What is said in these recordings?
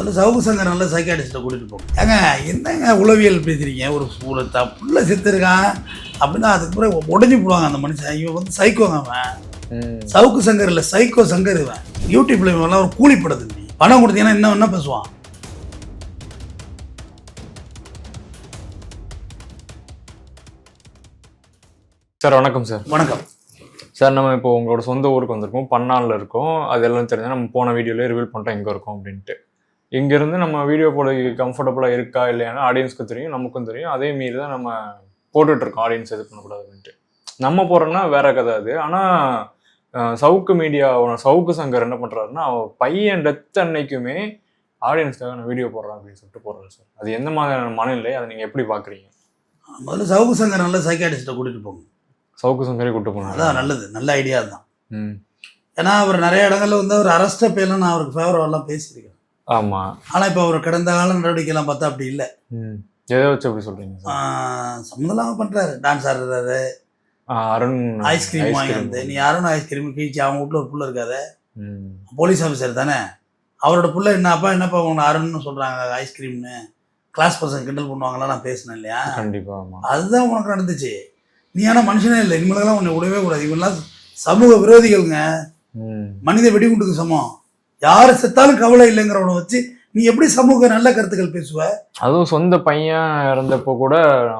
முதல்ல சவுக்கு சங்கர் நல்ல சைக்காட்டிஸ்ட்டை கூட்டிகிட்டு போகும். ஏங்க என்னங்க உளவியல் பேசுறீங்க? ஒரு புள்ள செத்துருக்கான் அப்படின்னா அதுக்கு பிறகு உடஞ்சி போடுவாங்க அந்த மனுஷன். இவன் வந்து சைக்கோங்க. அவன் சவுக்கு சங்கர் இல்லை, சைக்கோ சங்கர். இவன் யூடியூப்ல இவெல்லாம் ஒரு கூலிப்படது. நீ பணம் கொடுத்தீங்கன்னா என்ன பேசுவான். சார் வணக்கம் சார். வணக்கம் சார். நம்ம இப்போ உங்களோட சொந்த ஊருக்கு வந்திருக்கோம், பன்னாலில் இருக்கோம். அதெல்லாம் தெரிஞ்சால் நம்ம போன வீடியோலேயே ரிவீல் பண்ணிட்டோம் எங்கே இருக்கோம் அப்படின்ட்டு. இங்கேருந்து நம்ம வீடியோ போட கம்ஃபர்டபுளாக இருக்கா இல்லையானா ஆடியன்ஸ்க்கு தெரியும், நமக்கும் தெரியும். அதே மீறி தான் நம்ம போட்டுட்ருக்கோம், ஆடியன்ஸ் இது பண்ணக்கூடாதுன்ட்டு. நம்ம போகிறோன்னா வேற கதை அது. ஆனால் சவுக்கு மீடியாவோட சவுக்கு சங்கர் என்ன பண்ணுறாருன்னா, பையன் டெத் அன்னைக்குமே ஆடியன்ஸ்க்காக நான் வீடியோ போடுறேன் அப்படின்னு சொல்லிட்டு போடுறேன் சார். அது எந்த மாதிரியான மனநிலை, அதை நீங்கள் எப்படி பார்க்குறீங்க? முதல்ல சவுக்கு சங்கர் நல்ல சைக்காட்டிஸ்ட்டை கூட்டிகிட்டு போங்க. சவுக்கு சங்கரே கூப்பிட்டு போகணும். அதான் நல்லது, நல்ல ஐடியா தான். ஏன்னா அவர் நிறைய இடங்கள்ல வந்து அவர் அரெஸ்ட்டை பேர்லாம் நான் அவருக்கு ஃபேவரெல்லாம் பேசியிருக்கேன். ஆமாம். ஆனால் இப்போ அவர் கடந்த கால நடவடிக்கைலாம் பார்த்தா அப்படி இல்லை. எதை வச்சு அப்படி சொல்கிறீங்க? சம்மந்தமாக பண்ணுறாரு, டான்ஸ் ஆடுறாரு, அருண் ஐஸ்கிரீம் வாங்கி வந்து. நீ அருண் ஐஸ்கிரீம் கீழ்ச்சி அவங்க வீட்டில் ஒரு புள்ள இருக்காத, போலீஸ் ஆஃபீஸர் தானே. அவரோட புள்ள என்னப்பா உங்களை அருண்னு சொல்கிறாங்க ஐஸ்கிரீம்னு கிளாஸ் பர்சன் கிண்டல் பண்ணுவாங்களா நான் பேசினேன் இல்லையா? கண்டிப்பாக. அதுதான் உனக்கு நடந்துச்சு. நீ ஆனால் மனுஷனே இல்லை, இவங்களெல்லாம் உன்னை விடவே கூடாது. இவங்கெல்லாம் சமூக விரோதிகள்ங்க, மனித வெடிகுண்டுக்கு சமம். யார் செத்தாலும் கவலை இல்லைங்கிறவனை வச்சு நீ எப்படி சமூக நல்ல கருத்துக்கள் பேசுவ? அதுவும் சொந்த பையன் இறந்தப்போ கூட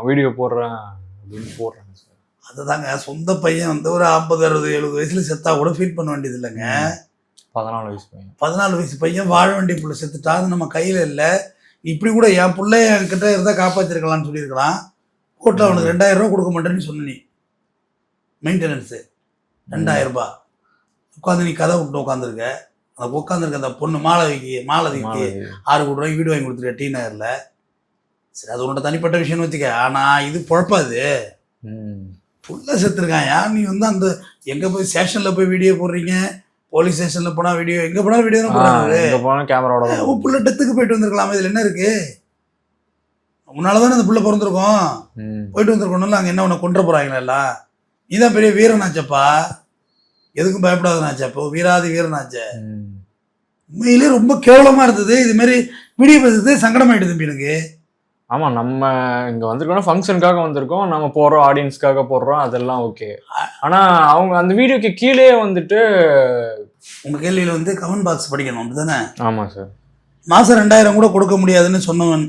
வீடியோ போடுறேன் அப்படின்னு போடுறாங்க சார். அதுதாங்க, சொந்த பையன் வந்து ஒரு 50, 60, 70 வயசுல செத்தா கூட ஃபீல் பண்ண வேண்டியது இல்லைங்க. 14 வயசு பையன், 14 வயசு பையன் வாழ வேண்டிய பிள்ளை செத்துட்டா, அது நம்ம கையில் இல்லை. இப்படி கூட என் பிள்ளை என்கிட்ட இருந்தால் காப்பாற்றிருக்கலாம்னு சொல்லியிருக்கலாம். கோர்ட்டில் அவனுக்கு 2000 ரூபா கொடுக்க மாட்டேன்னு சொன்ன நீ. மெயின்டெனன்ஸு 2000 ரூபாய் உட்காந்து நீ கதை விட்டு உட்காந்துருக்க. அந்த உட்காந்துருக்க அந்த பொண்ணு மாலதிக்கு 6 கோடி ரூபாய்க்கு வீடு வாங்கி கொடுத்துருக்க டி நகரில். சரி, அது உன்னோட தனிப்பட்ட விஷயம்னு வச்சுக்க. ஆனால் இது குழப்பாது. புள்ள செத்துருக்கான். யார் நீ வந்து அந்த எங்கே போய் ஸ்டேஷனில் போய் வீடியோ போடுறீங்க, போலீஸ் ஸ்டேஷனில் போனால் வீடியோ, எங்கே போனால் வீடியோ தான் போடுறாரு. கேமராவோட புள்ள டெத்துக்கு போயிட்டு வந்திருக்கலாம். இதில் என்ன இருக்கு? உன்னால தானே அந்த புள்ள பிறந்திருக்கோம், போயிட்டு வந்திருக்கணும்ல. அங்கே என்ன உன்னை கொண்டு போகிறாங்களா எல்லாம்? நீதான் பெரிய வீரனாச்சப்பா, எதுக்கும் பயப்படாதனாச்சா. இப்போ வீராதி வீரனாச்ச. உண்மையிலே ரொம்ப கேவலமாக இருந்தது. இதுமாரி வீடியோ பேசுறது சங்கடமாயிடுது தம்பி எனக்கு. ஆமாம், நம்ம இங்கே வந்திருக்கோம் ஃபங்க்ஷனுக்காக வந்திருக்கோம், நம்ம போடுறோம், ஆடியன்ஸ்க்காக போடுறோம், அதெல்லாம் ஓகே. ஆனால் அவங்க அந்த வீடியோக்கு கீழே வந்துட்டு உங்கள் கேள்வியில் வந்து கமெண்ட் பாக்ஸ் படிக்கணும், அப்படி தானே? ஆமாம் சார். மாதம் 2000 கூட கொடுக்க முடியாதுன்னு சொன்னவன்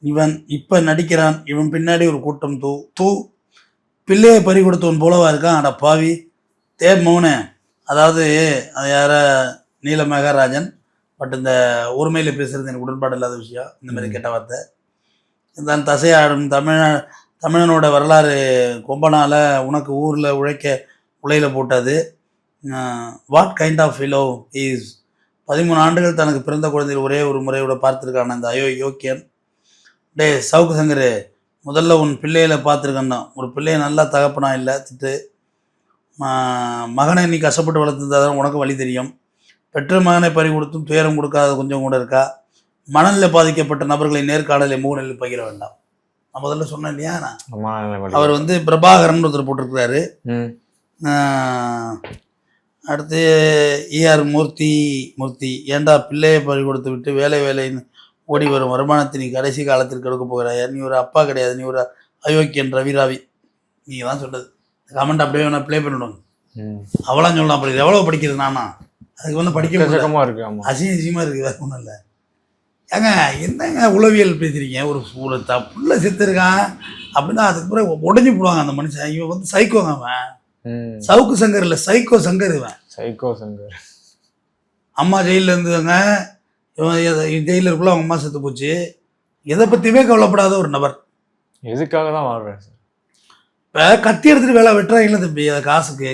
இவன் இப்போ நடிக்கிறான். இவன் பின்னாடி ஒரு கூட்டம் தூ பிள்ளையை பறி கொடுத்தவன் போலவா இருக்கான். அட பாவி மௌனே. அதாவது அது யார நீல மெகராஜன். பட் இந்த உரிமையில் பேசுகிறது எனக்கு உடன்பாடு இல்லாத விஷயம். இந்த மாதிரி கெட்ட வார்த்தை. இந்த தசையாடும் தமிழனோட வரலாறு கொம்பனால் உனக்கு ஊரில் உலையில் போட்டது. What kind of fellow is 13 ஆண்டுகள் தனக்கு பிறந்த குழந்தைகள் ஒரே ஒரு முறையோட பார்த்துருக்கான அந்த யோக்கியன். டே சவுக்கு சங்கர், முதல்ல உன் பிள்ளைகளை பார்த்துருக்கன்னா. ஒரு பிள்ளையை நல்லா தகப்பனா இல்லை திட்டு. மகனை நீ கஷ்டப்பட்டு வளர்த்துருந்தாதான் உனக்கு வழி தெரியும். பெற்ற மகனை பறி கொடுத்தும் துயரம் கொடுக்காத கொஞ்சம் கூட இருக்கா? மனநிலை பாதிக்கப்பட்ட நபர்களை நேர்காணலை முகநிலை பகிர வேண்டாம். நான் முதல்ல சொன்னேன் இல்லையா? அவர் வந்து பிரபாகரன் ஒருத்தர் போட்டிருக்கிறாரு. அடுத்து ER மூர்த்தி, ஏண்டா பிள்ளையை பறி கொடுத்து விட்டு வேலைன்னு ஓடி வரும் வருமானத்தை நீ கடைசி காலத்திற்கு எடுக்க போகிறாயா? நீ ஒரு அப்பா கிடையாது, நீ ஒரு அயோக்கியன் ரவிராவி. நீங்கள் தான் சொன்னது. கமெண்ட் அப்படியே வேணா ப்ளே பண்ணிவிடுங்க. அவளாம் சொல்லலாம். அப்படி எவ்வளோ படிக்கிறது நானா? அதுக்கு வந்து படிக்க இருக்கு, அசிங்கமாக இருக்குது, வேறு ஒன்றும் இல்லை. ஏங்க என்னங்க உளவியல் பேசுறீங்க? ஒரு புள்ள செத்துருக்கான் அப்படின்னா அதுக்கு பிறகு உடஞ்சி போடுவாங்க அந்த மனுஷன். இவன் வந்து சைக்கோங்க. அவன் சவுக்கு சங்கர் இல்லை, சைக்கோ சங்கர். இவன் சைக்கோ சங்கர். அம்மா ஜெயிலில் இருந்ததுங்க. இவன் ஜெயிலில் இருக்குள்ள அவங்க அம்மா செத்து போச்சு. எதை பற்றியுமே கவலைப்படாத ஒரு நபர். எதுக்காக தான் வாழ்றேன் சார். இப்போ கத்தி எடுத்துகிட்டு வேலை வெட்டுறாங்களே தம்பி, அதை காசுக்கு.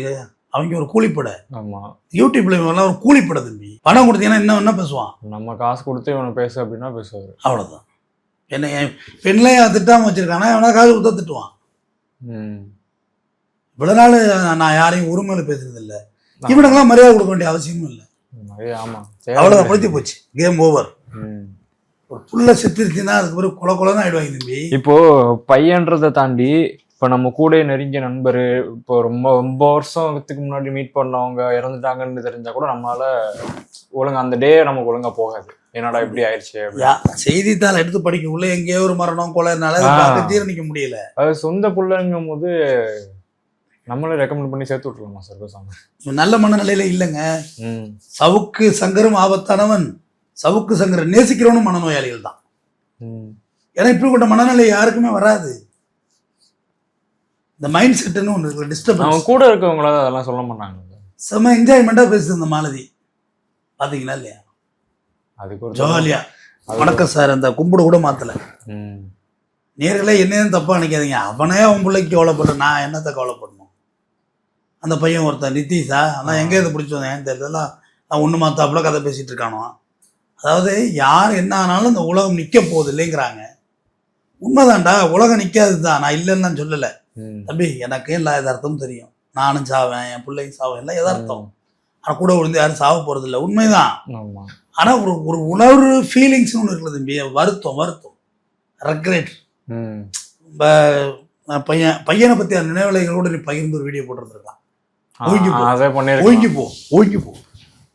அவங்க ஒரு கூலிப்படை. ஆமாம், யூடியூப்ல இவங்கெல்லாம் ஒரு கூலிப்படை தம்பி. பணம் கொடுத்தீங்கன்னா என்ன பேசுவான்? நம்ம காசு கொடுத்து இவனை பேசு அப்படின்னா பேசுவார், அவ்வளோதான். என்ன பெண்ணையும் திட்டாமல் வச்சிருக்கானா? இவனா காசு கொடுத்தா திட்டுவான். இவ்வளோ நாள் நான் யாரையும் உரிமையில பேசுறது இல்லை. இவனுக்கெல்லாம் மரியாதை கொடுக்க வேண்டிய அவசியமும் இல்லை. ஆமாம், அவ்வளோதான், முடிஞ்சு போச்சு, கேம் ஓவர். ஒரு புள்ள செத்துருச்சுன்னா அதுக்கு பிறகு கொலை ஆயிடுவாங்க தம்பி. இப்போ பையன்றதை தாண்டி இப்போ நம்ம கூட நெருங்கிய நண்பர், இப்போ ரொம்ப வருஷத்துக்கு முன்னாடி மீட் பண்ணவங்க இறந்துட்டாங்கன்னு தெரிஞ்சா கூட நம்மளால ஒழுங்கா அந்த டே நமக்கு ஒழுங்கா போகாது. என்னடா இப்படி ஆயிடுச்சு அப்படின்னு. செய்தித்தாள் எடுத்து படிக்கக்குள்ள எங்கேயோ ஒரு மரணம் கொலைனால ஜீரணிக்க முடியல. அது சொந்த புள்ளங்கும் போது நம்மளே ரெக்கமெண்ட் பண்ணி சேர்த்து விட்டுருலாமா சார் பேசாம? நல்ல மனநிலையில இல்லைங்க. சவுக்கு சங்கரும் ஆபத்தானவன், சவுக்கு சங்கரை நேசிக்கிறவனும் மனநோயாளிகள் தான். ஏன்னா இப்படிப்பட்ட மனநிலை யாருக்குமே வராது. இந்த மைண்ட் செட்டுன்னு ஒன்று இருக்கு, டிஸ்டர்பன்ஸ். அவங்க கூட இருக்கவங்களால அதெல்லாம் சொல்ல மாட்டாங்க. செம்ம என்ஜாய்மெண்டா பேசுது இந்த மாலதி, பாத்தீங்களா இல்லையா? அதுக்கு ஒரு ஜாலியா வணக்கம் சார் அந்த கும்பிட கூட மாத்தல. நேர்களே என்னன்னு தப்பா நினைக்காதீங்க, அவனே அவன் பிள்ளைக்கு கவலைப்பட்ட, நான் என்னத்தை கவலைப்படணும்? அந்த பையன் ஒருத்தன் நித்தீஷா, ஆனால் எங்கே இதை பிடிச்சி வந்தேன் ஏன்னு தெரியலாம், நான் ஒன்று மாத்தாப்புல கதை பேசிகிட்டு இருக்கானோ. அதாவது யார் என்ன ஆனாலும் இந்த உலகம் நிற்க போகுது இல்லைங்கிறாங்க. உண்மைதான்டா, உலகம் நிற்காது தான், நான் இல்லைன்னு நான் சொல்லலை தம்பி. எனக்கு எல்லா எதார்த்தமும் தெரியும், நானும் சாவேன், என் பிள்ளையும் சாவேன், எல்லாம் எதார்த்தம். ஆனால் கூட விழுந்து யாரும் சாவ போகிறது இல்லை, உண்மைதான். ஆனால் ஒரு ஒரு உணர்வு ஃபீலிங்ஸ்னு ஒன்று இருக்குது தம்பி, வருத்தம் ரெக்ரெட். பையனை பற்றி அந்த நினைவலைகளோடு நீ பகிர்ந்து ஒரு வீடியோ போட்டுருந்துருக்கான். ஓங்கி போ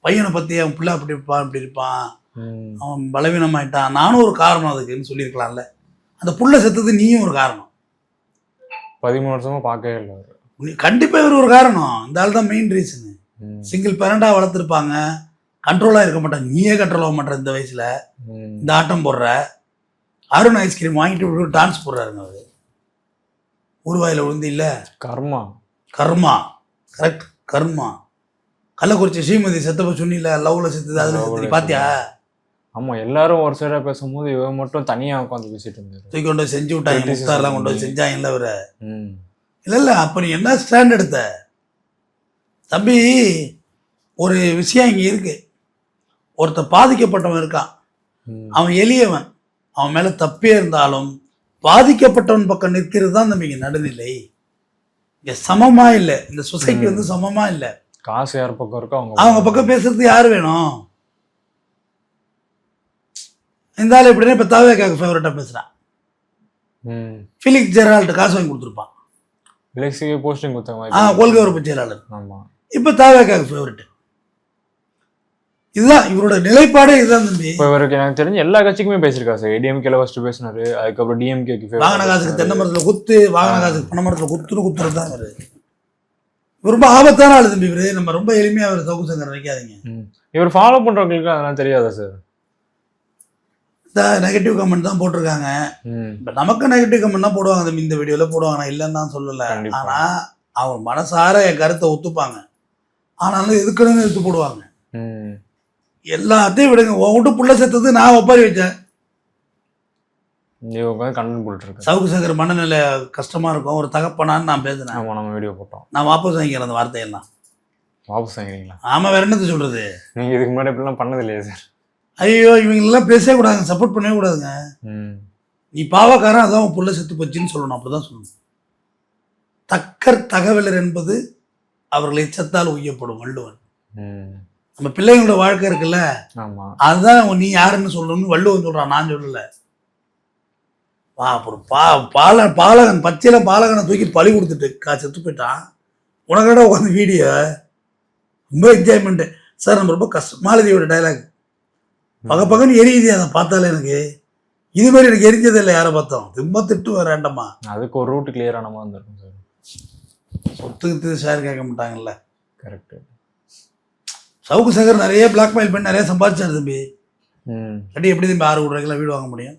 பையனை பற்றி அவன் பிள்ளை அப்படி இருப்பான் இப்படி இருப்பான், அவன் பலவீனமாயிட்டான், நானும் ஒரு காரணம் அதுக்குன்னு சொல்லியிருக்கலாம்ல. அந்த புள்ள செத்தது நீயும் ஒரு காரணம். 13 வருஷமா பார்க்கவே இல்லை. கண்டிப்பாக இவர் ஒரு காரணம். இந்த ஆள் தான் மெயின் ரீசனு. சிங்கிள் பேரண்டாக வளர்த்துருப்பாங்க, கண்ட்ரோலாக இருக்க மாட்டான். நீயே கண்ட்ரோல் ஆக மாட்டேற இந்த வயசில். இந்த ஆட்டம் போடுற, அருண் ஐஸ்கிரீம் வாங்கிட்டு டான்ஸ் போடுறாருங்க அவர். உருவாயில் விழுந்து இல்லை, கர்மா கரெக்ட், கர்மா. கள்ளக்குறிச்சி ஸ்ரீமதி செத்தப்ப சொன்னில, லவ்ல செத்துது, அதுல செத்து பாத்தியா? ஆமா, எல்லாரும் ஒரு சைடா பேசும்போது இவன் மட்டும் தனியா உட்காந்து பேசிட்டு இருந்தாரு. தூக்கி கொண்டு போய் செஞ்சு விட்டாங்க, முஸ்தார்லாம் கொண்டு போய் செஞ்சாங்கல்ல அவரை. இல்ல அப்ப நீ என்ன ஸ்டாண்ட் எடுத்த தம்பி? ஒரு விஷயம் இங்க இருக்கு, ஒருத்தர் பாதிக்கப்பட்டவன் இருக்கான், அவன் எளியவன், அவன் மேல தப்பே இருந்தாலும் பாதிக்கப்பட்டவன் பக்கம் நிற்கிறது தான் தம்பிங்க நடுநிலை. இங்க சமமா இல்லை, இந்த சொசைட்டி வந்து சமமா இல்லை. காசு யார் பக்கம் இருக்கோ அவங்க பக்கம் பேசுறது யாரு வேணும்? இந்த ஆள் எப்படின்னா இப்ப தாவேக்காக்கு ஃபேவரட்டா பேசுறான். ஃபிலிக்ஸ் ஜெரால்ட் காசு வாங்கி கொடுத்துருப்பான், போஸ்டிங் கொடுத்தாங்க, கொள்கை உறுப்பு செயலாளர். இப்ப தாவேக்காக்கு ஃபேவரட். இதுதான் இவரோட நிலைப்பாடே, இதுதான் தம்பி. இப்போ இவருக்கு எனக்கு தெரிஞ்ச எல்லா கட்சிக்குமே பேசியிருக்காரு சார். ஏடிஎம்கேல ஃபர்ஸ்ட் பேசினாரு, அதுக்கப்புறம் டிஎம்கேக்கு வாகன காசுக்கு தென்னை மரத்துல குத்து, வாகன காசுக்கு பனை மரத்துல குத்துறது தான் இவரு. ரொம்ப ஆபத்தான ஆளு தம்பி இவரு. நம்ம ரொம்ப எளிமையா அவர் சவுக்கு சங்கர் நினைக்காதீங்க. இவர் ஃபாலோ பண்றவங்களுக்கு அதெல்லாம் தெரியாதா சார்? இந்த நெகட்டிவ் கமெண்ட் தான் போட்டிருக்காங்க. இப்ப நமக்கு நெகட்டிவ் கமெண்ட் தான் போடுவாங்க தம்பி, இந்த வீடியோல போடுவாங்க, நான் இல்லைன்னு தான் சொல்லல. ஆனா அவங்க மனசார என் கருத்தை ஒத்துப்பாங்க, ஆனாலும் எதுக்குன்னு எடுத்து போடுவாங்க. எல்லாத்தையும் விடுங்க, உன் விட்டு புள்ள செத்தது நான் ஒப்பாரி வச்சேன். சவுக்கு சங்கர் மனநிலை கஷ்டமா இருக்கும், ஒரு தகப்பனான்னு நான் பேசினேன். நம்ம வீடியோ போட்டோம், நான் வாபஸ் வாங்கிக்கிறேன் அந்த வார்த்தையெல்லாம். வாபஸ் வாங்கிக்கிறீங்களா? ஆமா, வேற என்னது சொல்றது? நீங்க இதுக்கு முன்னாடி இப்படிலாம் பண்ணது இல்லையா சார்? ஐயோ, இவங்களெல்லாம் பேசவே கூடாதுங்க, சப்போர்ட் பண்ணவே கூடாதுங்க. நீ பாவக்காரன், அதான் உன் புள்ள செத்து போச்சுன்னு சொல்லணும், அப்படிதான் சொல்லணும். தக்கர் தகவலர் என்பது அவர்கள் எச்சத்தால் உய்யப்படும் வள்ளுவன். நம்ம பிள்ளைங்களோட வாழ்க்கை இருக்குல்ல, அதுதான் நீ யாருன்னு சொல்லணும்னு வள்ளுவன் சொல்றான், நான் சொல்லல. பாலகன் பச்சையில பாலகனை தூக்கி பழி கொடுத்துட்டு செத்து போயிட்டான். உனக்கட உட்காந்து வீடியோ ரொம்ப என்ஜாய்மெண்ட் சார். நம்ம ரொம்ப கஷ்டம். மாலதியோட டைலாக் பகன்னு எரியுது, அதை பார்த்தாலே எனக்கு இது மாதிரி எனக்கு எரிஞ்சது இல்லை. யாரை பார்த்தோம் ரொம்ப திட்டு வேண்டாமா, அதுக்கு ஒரு ரூட் கிளியர் ஆன மாதிரி இருக்கும் சார். சொத்துக்கு ஷேர் கேட்க மாட்டாங்கல்ல. கரெக்ட். சவுக்கு சங்கர் நிறைய பிளாக்மெயில் பண்ணி நிறைய சம்பாதிச்சாரு தம்பி. கட்டி எப்படி தம்பி 6 கோடி ரூபாய்க்கு வீடு வாங்க முடியும்?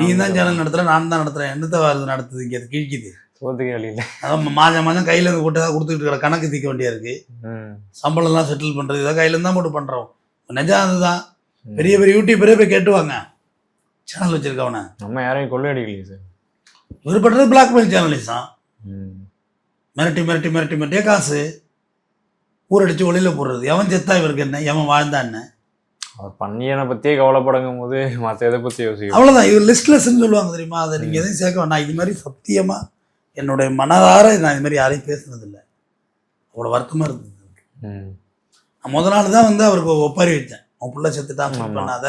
நீ தான் சேனல் நடத்துற, நான் தான் நடத்துறேன், என்னத்த வருது நடத்துது, இங்கே அது கிழிக்குது. அதான் மாதம் கையில இருந்து போட்டு தான் கொடுத்துக்கிட்டு இருக்கிற, கணக்கு தீக்க வேண்டியா இருக்கு. சம்பளம்லாம் செட்டில் பண்றது இதான் கையில இருந்தா மட்டும் பண்றோம். நிஜம் அதுதான். பெரிய பெரிய யூடியூபரே போய் கேட்டுவாங்க, சேனல் வச்சிருக்கவன. நம்ம யாரையும் கொள்ளையடிக்கலையே சார். இவர் பண்றது பிளாக்மெயில் சேனலிஸ் தான். மிரட்டி மிரட்டி மிரட்டி மிரட்டியே காசு ஊரடிச்சு ஒளியில போடுறது. எவன் செத்தா இவருக்கு என்ன, எவன் வாழ்ந்தான்னு. அவர் பண்ணியனை பற்றியே கவலைப்படுங்கும் போது மற்ற எதை பற்றி யோசிக்கும். அவ்வளோதான். இது லிஸ்ட்லெஸ்ன்னு சொல்லுவாங்க தெரியுமா, அதை நீங்கள் எதையும் சேர்க்க வேண்டாம். இது மாதிரி சத்தியமாக என்னுடைய மனதார நான் இது மாதிரி யாரையும் பேசுனதில்லை. அவ்வளோ வருத்தமாக இருந்தது. நான் முத நாள் தான் வந்து அவருக்கு ஒப்பாரி வச்சேன், அவன் பிள்ளை செத்துட்டான் பண்ணாத,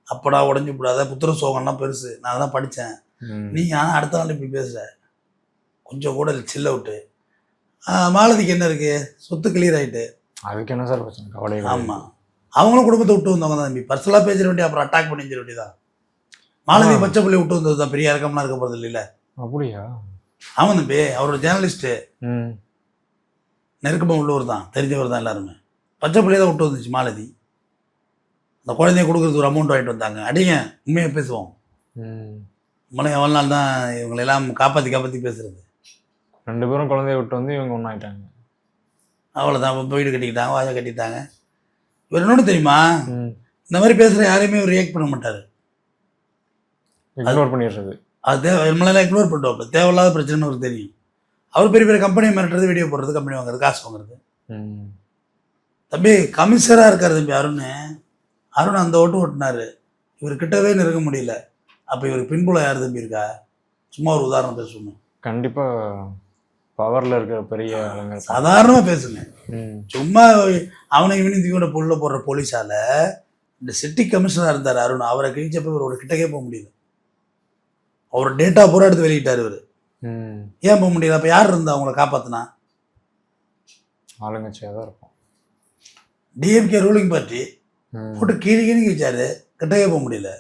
அப்படா உடஞ்சி விடாத, புத்திர சோகம்லாம் பெருசு, நான் தான் படித்தேன். நீ ஆனால் அடுத்த நாள் இப்படி பேசுகிற, கொஞ்சம் கூட சில்ல விட்டு. மாலதிக்கு என்ன இருக்குது, சொத்து கிளியர் ஆகிட்டு, அதுக்கு என்ன சார் பிரச்சனை? கவலை. ஆமாம், அவங்களும் குடும்பத்தை விட்டு வந்தவங்க தான் தம்பி. பர்சனலாக பேசிட வேண்டிய அப்புறம் அட்டாக் பண்ணி வச்சிட வேண்டியதான். மாலதி பச்சை பிள்ளை விட்டு வந்தது தான், பெரிய இறக்கம்லாம் இருக்க போகிறது இல்லைல்ல. அப்படியா? ஆமாம் தம்பி, அவரோட ஜேர்னலிஸ்ட்டு, ம். நெருக்கமாக உள்ளவர் தான், தெரிஞ்சவர் தான் எல்லாருமே. பச்சை பிள்ளையை தான் விட்டு வந்துச்சு மாலதி. அந்த குழந்தைய கொடுக்குறதுக்கு ஒரு அமௌண்ட் வாங்கிட்டு வந்தாங்க. அடிங்க, உண்மையாக பேசுவோம். ம். நம்மளே எவ்வளோ நாள் தான் இவங்களெல்லாம் காப்பாற்றி பேசுறது. 2 பேரும் குழந்தைய விட்டு வந்து இவங்க ஒன்றாயிட்டாங்க. அவ்வளோதான். இப்போ வீடு கட்டிக்கிட்டாங்க, வாயை கட்டிட்டாங்க. இவர் இன்னொன்று தெரியுமா, ம். இந்த மாதிரி பேசுகிற யாரையுமே இவர் ரியாக்ட் பண்ண மாட்டார். இக்னோர் பண்ணிடுறது. அது நம்மளெல்லாம் இக்னோர் பண்ணுவாப்புல. தேவையில்லாத பிரச்சனைன்னு அவருக்கு தெரியும். அவர் பெரிய பெரிய கம்பெனி மிரட்டுறது, வீடியோ போடுறது, கம்பெனி வாங்குறது, காசு வாங்குறது. ம். தம்பி கமிஷனராக இருக்கார் தம்பி அருண் அந்த ஓட்டுனார். இவர் கிட்டவே நெருங்க முடியல. அப்போ இவருக்கு பின்புலம் யார் தம்பி இருக்கா? சும்மா ஒரு உதாரணம் பேசணும். கண்டிப்பாக பவரில் இருக்கிற பெரிய ஆளுங்க. சாதாரணமாக பேசுங்க. ம். சும்மா அவனை இவனிந்தியோட பொருளை போடுற போலீஸால் இந்த சிட்டி கமிஷனராக இருந்தார் அருண். அவரை கிழிச்சப்போ இவரோட கிட்டக்கே போக முடியல. அவரோட டேட்டா பூரா எடுத்து வெளியிட்டார் இவர். ம். ஏன் போக முடியல? அப்போ யார் இருந்தா அவங்கள காப்பாற்றினா? ஆளுங்கட்சியாக தான் இருக்கும். டிஎம்கே ரூலிங் பார்ட்டி ம். போட்டு கீழே வச்சாரு, கிட்டக்கே போக முடியல.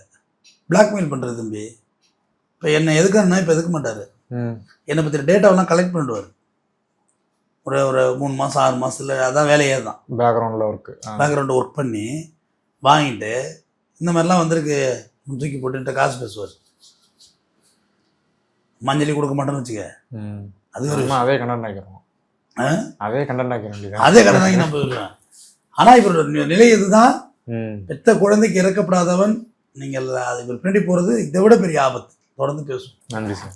பிளாக்மெயில் பண்ணுறது தம்பி. இப்போ என்னை எதுக்குன்னா இப்போ எதுக்க மாட்டார். ம். என்னை பற்றி டேட்டாவெல்லாம் கலெக்ட் பண்ணிடுவார். ஒரு 3 மாதம் 6 மாதத்தில் அதான் வேலையே தான். பேக்ரவுண்டில் ஒர்க்கு. பேக்ரவுண்டு ஒர்க் பண்ணி வாங்கிட்டு இந்த மாதிரிலாம் வந்திருக்கு தூக்கி போட்டுன்ட்டு காசு பேசுவார். மஞ்சளி கொடுக்க மாட்டேன்னு வச்சுக்க. ம். அது ஒரு அதே கண்டென்ட் ஆக்கிறோம். அதே கண்டென்ட் ஆக்கிற வேண்டியது. அதே கடன் வாங்கி நான் போயிடுவேன். ஆனால் இவரோட நிலை இதுதான். ம். பெத்த குழந்தைக்கு இறக்கப்படாதவன். நீங்கள் அது இவர் பின்னாடி போகிறது இதை விட பெரிய ஆபத்து. தொடர்ந்து பேசும். நன்றி சார்.